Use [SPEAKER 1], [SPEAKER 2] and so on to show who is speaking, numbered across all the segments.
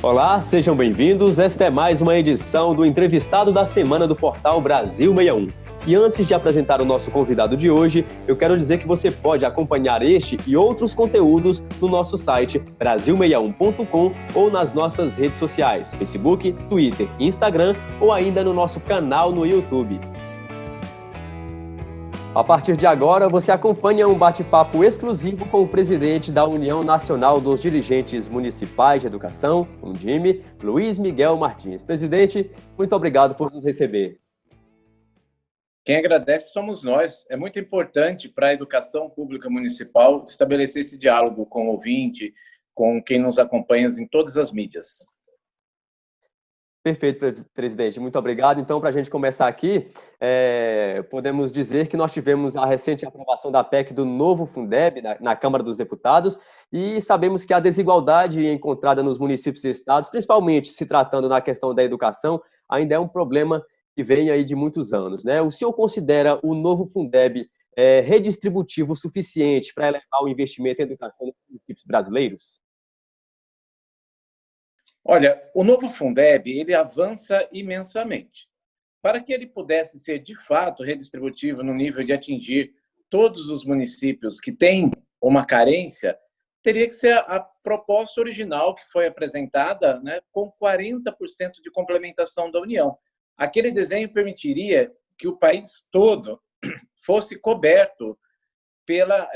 [SPEAKER 1] Olá, sejam bem-vindos. Esta é mais uma edição do Entrevistado da Semana do portal Brasil 61. E antes de apresentar o nosso convidado de hoje, eu quero dizer que você pode acompanhar este e outros conteúdos no nosso site brasil61.com ou nas nossas redes sociais, Facebook, Twitter, Instagram ou ainda no nosso canal no YouTube. A partir de agora, você acompanha um bate-papo exclusivo com o presidente da União Nacional dos Dirigentes Municipais de Educação, UNDIME, Luiz Miguel Martins. Presidente, muito obrigado por nos receber.
[SPEAKER 2] Quem agradece somos nós. É muito importante para a educação pública municipal estabelecer esse diálogo com o ouvinte, com quem nos acompanha em todas as mídias.
[SPEAKER 1] Perfeito, presidente. Muito obrigado. Então, para a gente começar aqui, podemos dizer que nós tivemos a recente aprovação da PEC do novo Fundeb na Câmara dos Deputados e sabemos que a desigualdade encontrada nos municípios e estados, principalmente se tratando na questão da educação, ainda é um problema que vem aí de muitos anos, né? O senhor considera o novo Fundeb redistributivo suficiente para elevar o investimento em educação nos municípios brasileiros?
[SPEAKER 2] Olha, o novo Fundeb, ele avança imensamente. Para que ele pudesse ser, de fato, redistributivo no nível de atingir todos os municípios que têm uma carência, teria que ser a proposta original que foi apresentada, né, com 40% de complementação da União. Aquele desenho permitiria que o país todo fosse coberto pela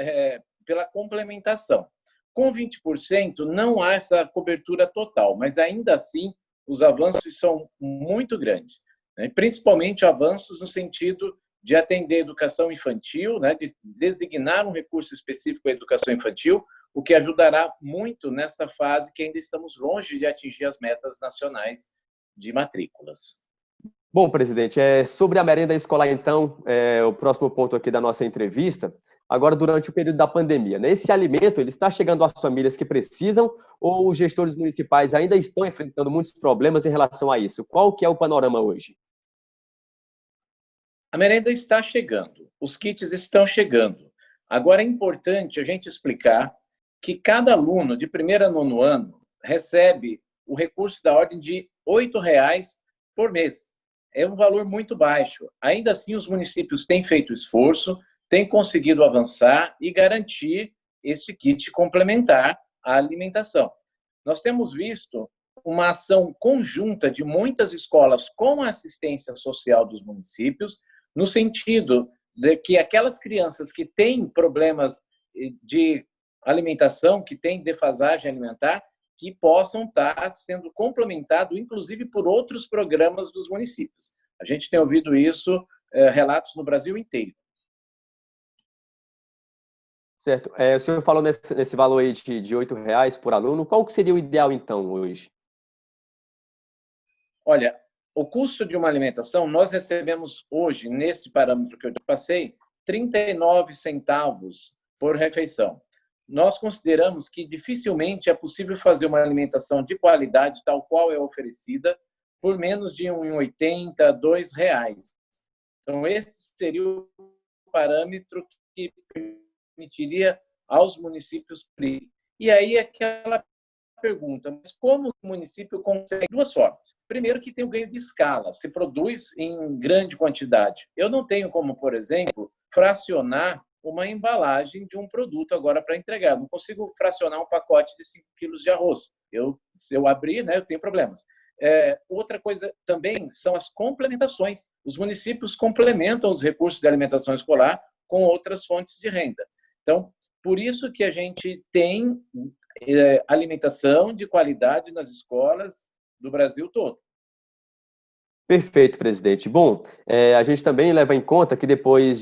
[SPEAKER 2] complementação. Com 20%, não há essa cobertura total, mas ainda assim os avanços são muito grandes, né? Principalmente avanços no sentido de atender a educação infantil, né? De designar um recurso específico à educação infantil, o que ajudará muito nessa fase que ainda estamos longe de atingir as metas nacionais de matrículas.
[SPEAKER 1] Bom, presidente, sobre a merenda escolar, então, o próximo ponto aqui da nossa entrevista, agora durante o período da pandemia, né? Esse alimento ele está chegando às famílias que precisam ou os gestores municipais ainda estão enfrentando muitos problemas em relação a isso? Qual que é o panorama hoje?
[SPEAKER 2] A merenda está chegando, os kits estão chegando. Agora é importante a gente explicar que cada aluno de primeiro a nono ano recebe o recurso da ordem de R$ 8,00 por mês. É um valor muito baixo. Ainda assim, os municípios têm feito esforço, têm conseguido avançar e garantir esse kit complementar à alimentação. Nós temos visto uma ação conjunta de muitas escolas com a assistência social dos municípios, no sentido de que aquelas crianças que têm problemas de alimentação, que têm defasagem alimentar, que possam estar sendo complementados, inclusive por outros programas dos municípios. A gente tem ouvido isso, relatos no Brasil inteiro.
[SPEAKER 1] Certo. O senhor falou nesse valor aí de R$ 8,00 por aluno. Qual que seria o ideal, então, hoje?
[SPEAKER 2] Olha, o custo de uma alimentação, nós recebemos hoje, neste parâmetro que eu te passei, 39 centavos por refeição. Nós consideramos que dificilmente é possível fazer uma alimentação de qualidade, tal qual é oferecida, por menos de R$ 1,80, R$ 2,00. Então, esse seria o parâmetro que permitiria aos municípios. E aí aquela pergunta, mas como o município consegue? Duas formas. Primeiro, que tem o ganho de escala, se produz em grande quantidade. Eu não tenho como, por exemplo, fracionar uma embalagem de um produto agora para entregar. Não consigo fracionar um pacote de 5 quilos de arroz. Se eu abrir, né, eu tenho problemas. Outra coisa também são as complementações. Os municípios complementam os recursos de alimentação escolar com outras fontes de renda. Então, por isso que a gente tem alimentação de qualidade nas escolas do Brasil todo.
[SPEAKER 1] Perfeito, presidente. Bom, a gente também leva em conta que depois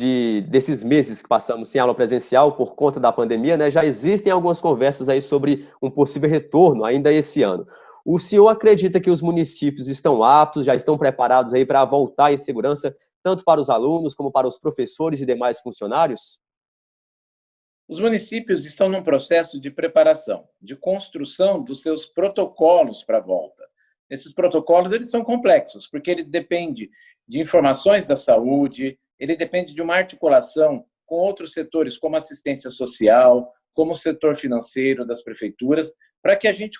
[SPEAKER 1] desses meses que passamos sem aula presencial por conta da pandemia, né, já existem algumas conversas aí sobre um possível retorno ainda esse ano. O senhor acredita que os municípios estão aptos, já estão preparados aí para voltar em segurança, tanto para os alunos como para os professores e demais funcionários?
[SPEAKER 2] Os municípios estão num processo de preparação, de construção dos seus protocolos para a volta. Esses protocolos eles são complexos, porque ele depende de informações da saúde, ele depende de uma articulação com outros setores, como assistência social, como o setor financeiro das prefeituras, para que a gente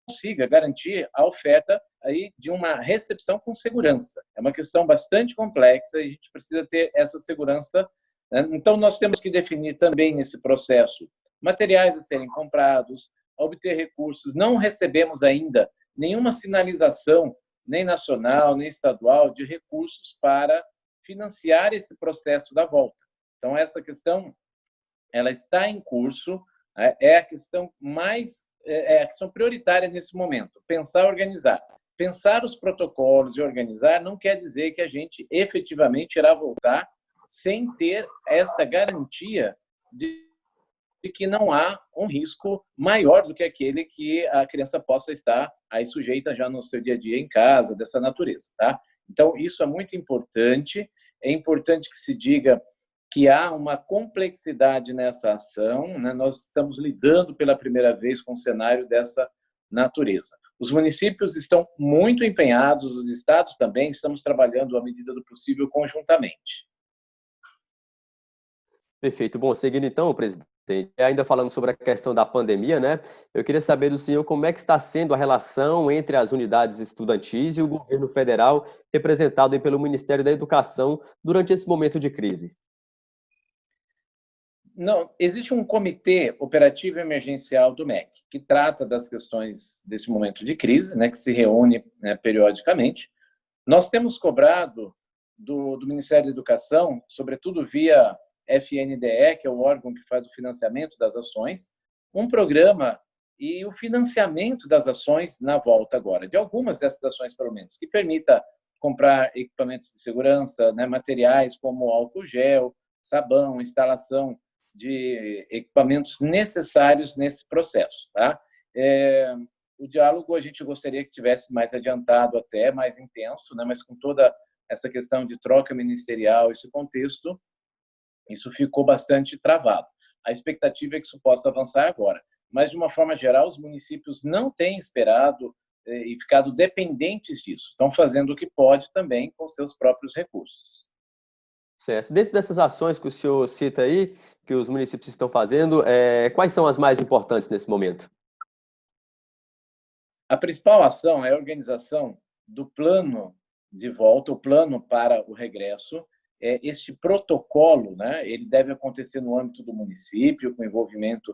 [SPEAKER 2] consiga garantir a oferta aí de uma recepção com segurança. É uma questão bastante complexa e a gente precisa ter essa segurança, né? Então, nós temos que definir também nesse processo materiais a serem comprados, obter recursos. Não recebemos ainda nenhuma sinalização, nem nacional, nem estadual, de recursos para financiar esse processo da volta. Então, essa questão ela está em curso, é a questão a questão prioritária nesse momento. Pensar, organizar. Pensar os protocolos e organizar não quer dizer que a gente efetivamente irá voltar sem ter esta garantia de que não há um risco maior do que aquele que a criança possa estar aí sujeita já no seu dia a dia em casa, dessa natureza, tá? Então, isso é muito importante. É importante que se diga que há uma complexidade nessa ação, né? Nós estamos lidando pela primeira vez com um cenário dessa natureza. Os municípios estão muito empenhados, os estados também, estamos trabalhando à medida do possível conjuntamente.
[SPEAKER 1] Perfeito. Bom, seguindo então, presidente, ainda falando sobre a questão da pandemia, né? Eu queria saber do senhor como é que está sendo a relação entre as unidades estudantis e o governo federal, representado aí pelo Ministério da Educação, durante esse momento de crise.
[SPEAKER 2] Não, existe um comitê operativo emergencial do MEC, que trata das questões desse momento de crise, né, que se reúne, né, periodicamente. Nós temos cobrado do Ministério da Educação, sobretudo via FNDE, que é o órgão que faz o financiamento das ações, um programa e o financiamento das ações na volta agora, de algumas dessas ações, pelo menos, que permita comprar equipamentos de segurança, né, materiais como álcool gel, sabão, instalação de equipamentos necessários nesse processo, tá? O diálogo a gente gostaria que tivesse mais adiantado, até mais intenso, né? Mas com toda essa questão de troca ministerial, esse contexto, isso ficou bastante travado. A expectativa é que isso possa avançar agora. Mas, de uma forma geral, os municípios não têm esperado e ficado dependentes disso. Estão fazendo o que pode também com seus próprios recursos.
[SPEAKER 1] Certo. Dentro dessas ações que o senhor cita aí, que os municípios estão fazendo, quais são as mais importantes nesse momento?
[SPEAKER 2] A principal ação é a organização do plano de volta, o plano para o regresso. Este protocolo, né, ele deve acontecer no âmbito do município, com envolvimento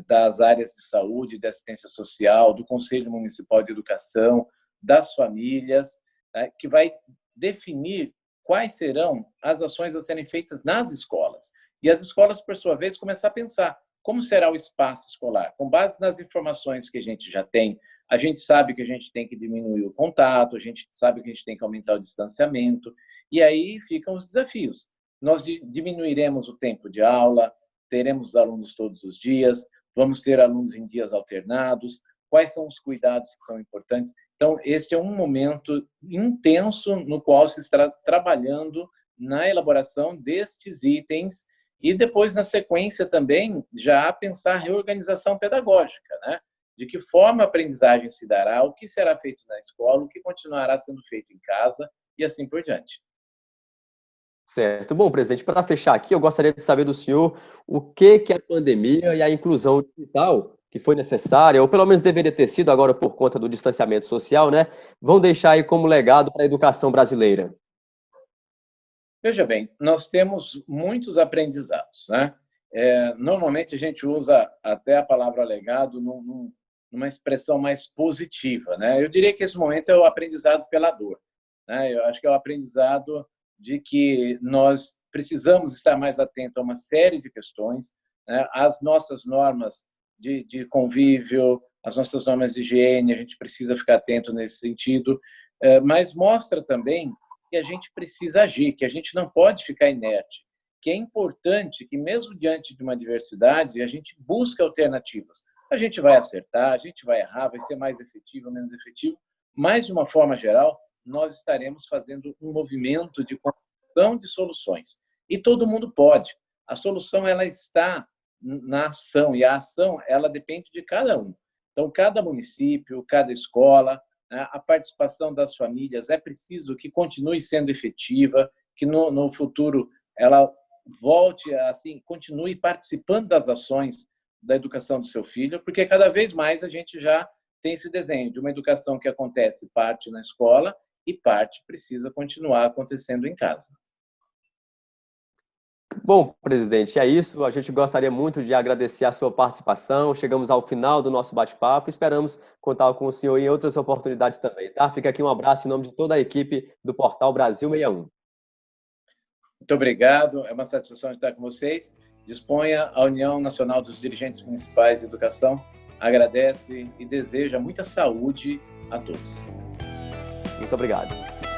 [SPEAKER 2] das áreas de saúde, de assistência social, do Conselho Municipal de Educação, das famílias, né, que vai definir quais serão as ações a serem feitas nas escolas. E as escolas, por sua vez, começar a pensar como será o espaço escolar. Com base nas informações que a gente já tem, a gente sabe que a gente tem que diminuir o contato, a gente sabe que a gente tem que aumentar o distanciamento, e aí ficam os desafios. Nós diminuiremos o tempo de aula, teremos alunos todos os dias, vamos ter alunos em dias alternados, quais são os cuidados que são importantes. Então, este é um momento intenso no qual se está trabalhando na elaboração destes itens e depois, na sequência, também já pensar a reorganização pedagógica, né? De que forma a aprendizagem se dará, o que será feito na escola, o que continuará sendo feito em casa e assim por diante.
[SPEAKER 1] Certo. Bom, presidente, para fechar aqui, eu gostaria de saber do senhor o que a pandemia e a inclusão digital, que foi necessária, ou pelo menos deveria ter sido agora por conta do distanciamento social, né, vão deixar aí como legado para a educação brasileira.
[SPEAKER 2] Veja bem, nós temos muitos aprendizados, né? Normalmente a gente usa até a palavra legado numa expressão mais positiva, né? Eu diria que esse momento é o aprendizado pela dor, né? Eu acho que é o aprendizado de que nós precisamos estar mais atentos a uma série de questões, né? As nossas normas de convívio, as nossas normas de higiene, a gente precisa ficar atento nesse sentido, mas mostra também que a gente precisa agir, que a gente não pode ficar inerte, que é importante que, mesmo diante de uma diversidade, a gente busque alternativas. A gente vai acertar, a gente vai errar, vai ser mais efetivo, menos efetivo, mas, de uma forma geral, nós estaremos fazendo um movimento de construção de soluções. E todo mundo pode. A solução ela está na ação, e a ação ela depende de cada um. Então, cada município, cada escola, a participação das famílias é preciso que continue sendo efetiva, que no futuro ela volte assim, continue participando das ações da educação do seu filho, porque cada vez mais a gente já tem esse desenho de uma educação que acontece parte na escola e parte precisa continuar acontecendo em casa.
[SPEAKER 1] Bom, presidente, é isso. A gente gostaria muito de agradecer a sua participação. Chegamos ao final do nosso bate-papo. Esperamos contar com o senhor em outras oportunidades também, tá? Fica aqui um abraço em nome de toda a equipe do Portal Brasil 61.
[SPEAKER 2] Muito obrigado. É uma satisfação estar com vocês. Disponha, a União Nacional dos Dirigentes Municipais de Educação agradece e deseja muita saúde a todos.
[SPEAKER 1] Muito obrigado.